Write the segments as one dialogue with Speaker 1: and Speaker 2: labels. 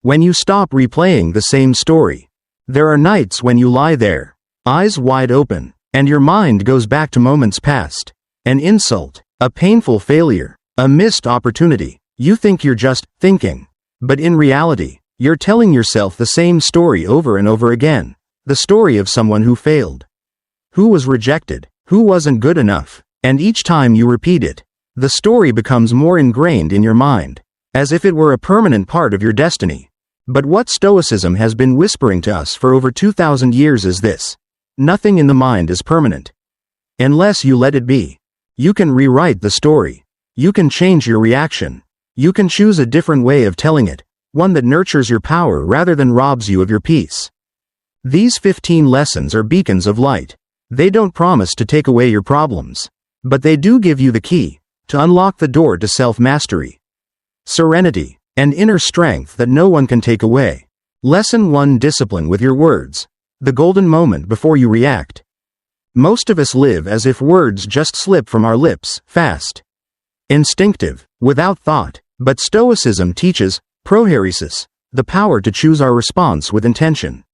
Speaker 1: When you stop replaying the same story. There are nights when you lie there, eyes wide open, and your mind goes back to moments past. An insult, a painful failure, a missed opportunity. You think you're just thinking. But in reality, you're telling yourself the same story over and over again. The story of someone who failed, who was rejected, who wasn't good enough. And each time you repeat it, the story becomes more ingrained in your mind, as if it were a permanent part of your destiny. But what Stoicism has been whispering to us for over 2,000 years is this: nothing in the mind is permanent. Unless you let it be. You can rewrite the story. You can change your reaction. You can choose a different way of telling it, one that nurtures your power rather than robs you of your peace. These 15 lessons are beacons of light. They don't promise to take away your problems, but they do give you the key to unlock the door to self-mastery, serenity, and inner strength that no one can take away. Lesson 1: Discipline with your words. The golden moment before you react. Most of us live as if words just slip from our lips, fast, instinctive, without thought. But Stoicism teaches prohairesis, the power to choose our response with intention.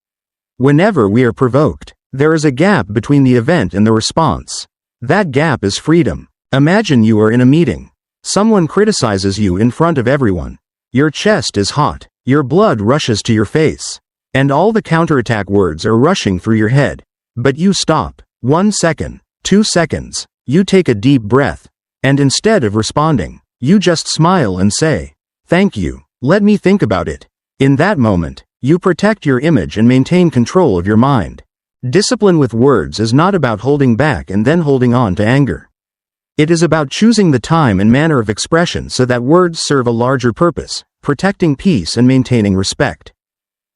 Speaker 1: Whenever we are provoked, there is a gap between the event and the response. That gap is freedom. Imagine you are in a meeting. Someone criticizes you in front of everyone. Your chest is hot, your blood rushes to your face, and all the counterattack words are rushing through your head. But you stop. 1 second, 2 seconds, you take a deep breath, and instead of responding, you just smile and say, "Thank you, let me think about it." In that moment, you protect your image and maintain control of your mind. Discipline with words is not about holding back and then holding on to anger. It is about choosing the time and manner of expression so that words serve a larger purpose, protecting peace and maintaining respect,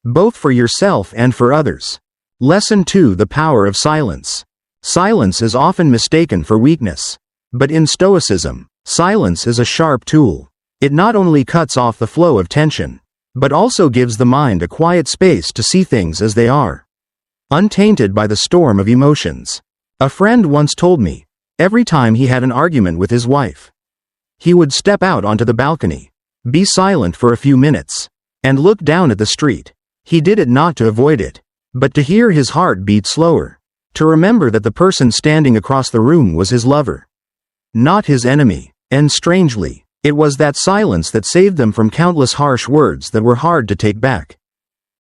Speaker 1: both for yourself and for others. Lesson 2: The power of silence. Silence is often mistaken for weakness. But in Stoicism, silence is a sharp tool. It not only cuts off the flow of tension, but also gives the mind a quiet space to see things as they are, untainted by the storm of emotions. A friend once told me, every time he had an argument with his wife, he would step out onto the balcony, be silent for a few minutes, and look down at the street. He did it not to avoid it, but to hear his heart beat slower, to remember that the person standing across the room was his lover, not his enemy. And strangely, it was that silence that saved them from countless harsh words that were hard to take back.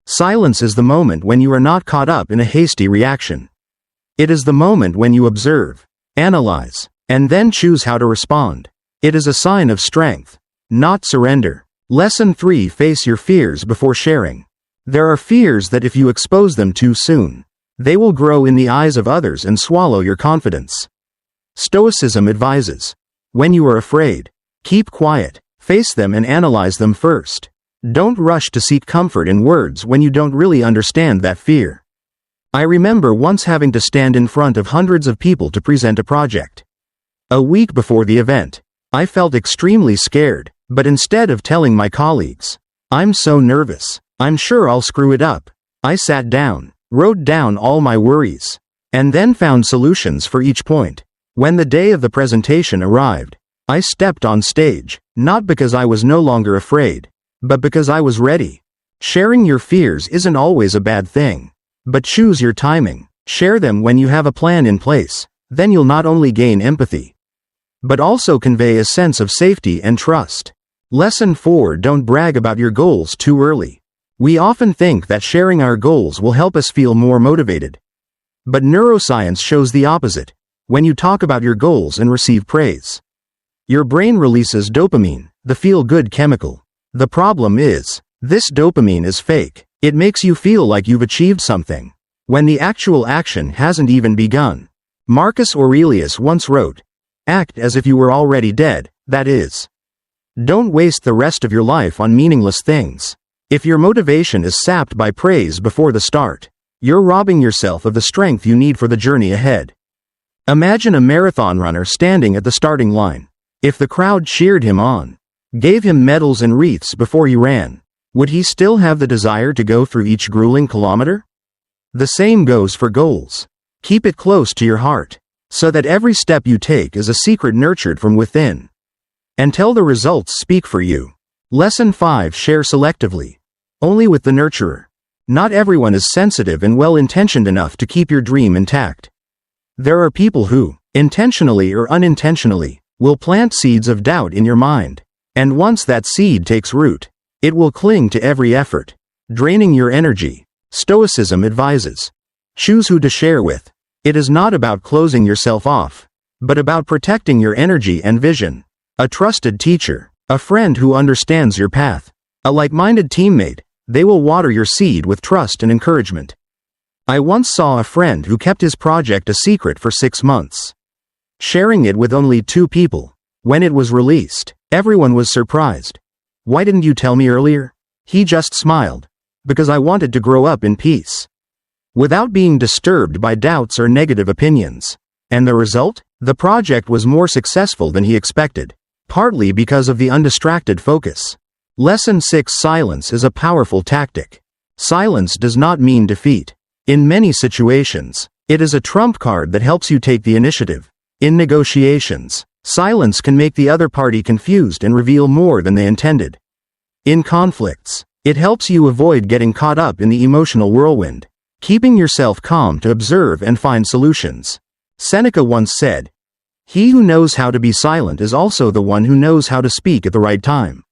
Speaker 1: Silence is the moment when you are not caught up in a hasty reaction. It is the moment when you observe, analyze, and then choose how to respond. It is a sign of strength, not surrender. Lesson 3: Face your fears before sharing. There are fears that if you expose them too soon, they will grow in the eyes of others and swallow your confidence. Stoicism advises, when you are afraid, keep quiet, face them and analyze them first. Don't rush to seek comfort in words when you don't really understand that fear. I remember once having to stand in front of hundreds of people to present a project. A week before the event, I felt extremely scared, but instead of telling my colleagues, "I'm so nervous, I'm sure I'll screw it up," I sat down, wrote down all my worries, and then found solutions for each point. When the day of the presentation arrived, I stepped on stage, not because I was no longer afraid, but because I was ready. Sharing your fears isn't always a bad thing, but choose your timing. Share them when you have a plan in place, then you'll not only gain empathy, but also convey a sense of safety and trust. Lesson 4: Don't brag about your goals too early. We often think that sharing our goals will help us feel more motivated. But neuroscience shows the opposite. When you talk about your goals and receive praise, your brain releases dopamine, the feel-good chemical. The problem is, this dopamine is fake. It makes you feel like you've achieved something, when the actual action hasn't even begun. Marcus Aurelius once wrote, "Act as if you were already dead," that is, don't waste the rest of your life on meaningless things. If your motivation is sapped by praise before the start, you're robbing yourself of the strength you need for the journey ahead. Imagine a marathon runner standing at the starting line. If the crowd cheered him on, gave him medals and wreaths before he ran, would he still have the desire to go through each grueling kilometer? The same goes for goals. Keep it close to your heart, so that every step you take is a secret nurtured from within, until the results speak for you. Lesson 5: Share selectively. only with the nurturer. Not everyone is sensitive and well-intentioned enough to keep your dream intact. There are people who, intentionally or unintentionally, will plant seeds of doubt in your mind. And once that seed takes root, it will cling to every effort, draining your energy. Stoicism advises: choose who to share with. It is not about closing yourself off, but about protecting your energy and vision. A trusted teacher, a friend who understands your path, a like-minded teammate, they will water your seed with trust and encouragement. I once saw a friend who kept his project a secret for 6 months, sharing it with only 2 people. When it was released, everyone was surprised. "Why didn't you tell me earlier?" He just smiled. "Because I wanted to grow up in peace, without being disturbed by doubts or negative opinions." And the result? The project was more successful than he expected, partly because of the undistracted focus. Lesson 6: silence is a powerful tactic. Silence does not mean defeat. In many situations, it is a trump card that helps you take the initiative. In negotiations, silence can make the other party confused and reveal more than they intended. In conflicts, it helps you avoid getting caught up in the emotional whirlwind, keeping yourself calm to observe and find solutions. Seneca once said, "He who knows how to be silent is also the one who knows how to speak at the right time."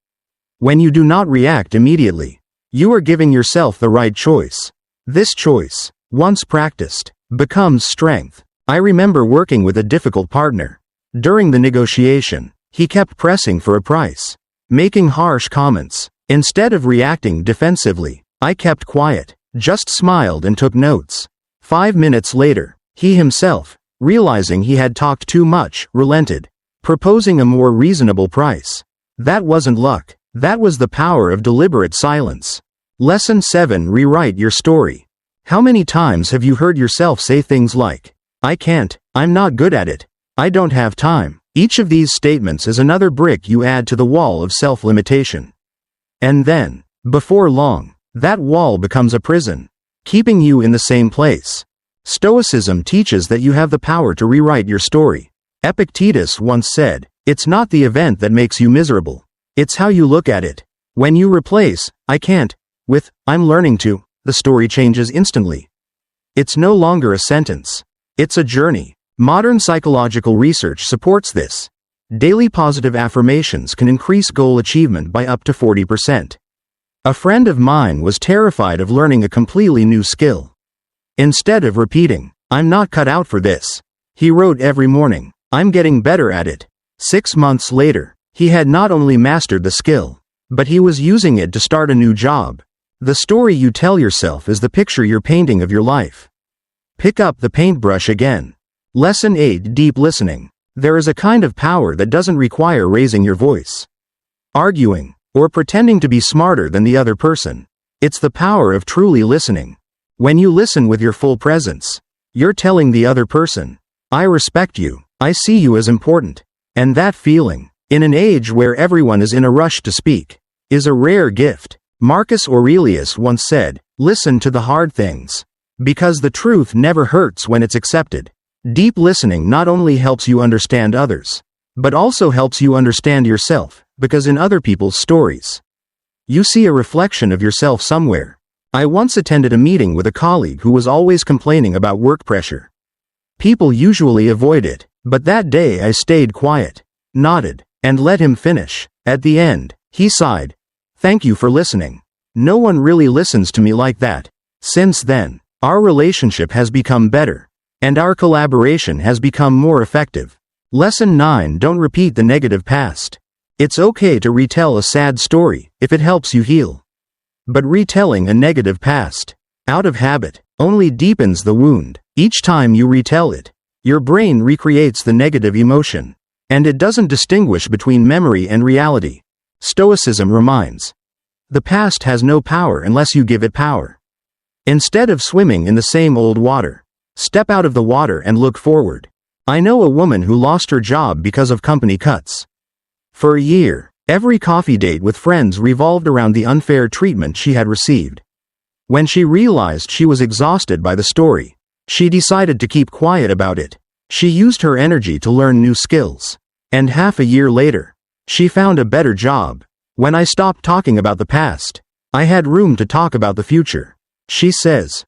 Speaker 1: When you do not react immediately, you are giving yourself the right choice. This choice, once practiced, becomes strength. I remember working with a difficult partner. During the negotiation, he kept pressing for a price, making harsh comments. Instead of reacting defensively, I kept quiet, just smiled and took notes. 5 minutes later, he himself, realizing he had talked too much, relented, proposing a more reasonable price. That wasn't luck. That was the power of deliberate silence. Lesson 7: rewrite your story. How many times have you heard yourself say things like, "I can't, I'm not good at it, I don't have time"? Each of these statements is another brick you add to the wall of self-limitation. And then, before long, that wall becomes a prison, keeping you in the same place. Stoicism teaches that you have the power to rewrite your story. Epictetus once said, "It's not the event that makes you miserable. It's how you look at it." When you replace "I can't" with "I'm learning to," the story changes instantly. It's no longer a sentence. It's a journey. Modern psychological research supports this. Daily positive affirmations can increase goal achievement by up to 40%. A friend of mine was terrified of learning a completely new skill. Instead of repeating, "I'm not cut out for this," he wrote every morning, "I'm getting better at it." 6 months later, he had not only mastered the skill, but he was using it to start a new job. The story you tell yourself is the picture you're painting of your life. Pick up the paintbrush again. Lesson 8: deep listening. There is a kind of power that doesn't require raising your voice, arguing, or pretending to be smarter than the other person. It's the power of truly listening. When you listen with your full presence, you're telling the other person, "I respect you, I see you as important." And that feeling, in an age where everyone is in a rush to speak, is a rare gift. Marcus Aurelius once said, "Listen to the hard things, because the truth never hurts when it's accepted." Deep listening not only helps you understand others, but also helps you understand yourself, because in other people's stories, you see a reflection of yourself somewhere. I once attended a meeting with a colleague who was always complaining about work pressure. People usually avoid it, but that day I stayed quiet, nodded, and let him finish. At the end, he sighed, "Thank you for listening. No one really listens to me like that." Since then, our relationship has become better, and our collaboration has become more effective. Lesson 9: don't repeat the negative past. It's okay to retell a sad story if it helps you heal. But retelling a negative past, out of habit, only deepens the wound. Each time you retell it, your brain recreates the negative emotion, and it doesn't distinguish between memory and reality. Stoicism reminds, the past has no power unless you give it power. Instead of swimming in the same old water, step out of the water and look forward. I know a woman who lost her job because of company cuts. For a year, every coffee date with friends revolved around the unfair treatment she had received. When she realized she was exhausted by the story, she decided to keep quiet about it. She used her energy to learn new skills. And half a year later, she found a better job. When I stopped talking about the past, I had room to talk about the future. She says,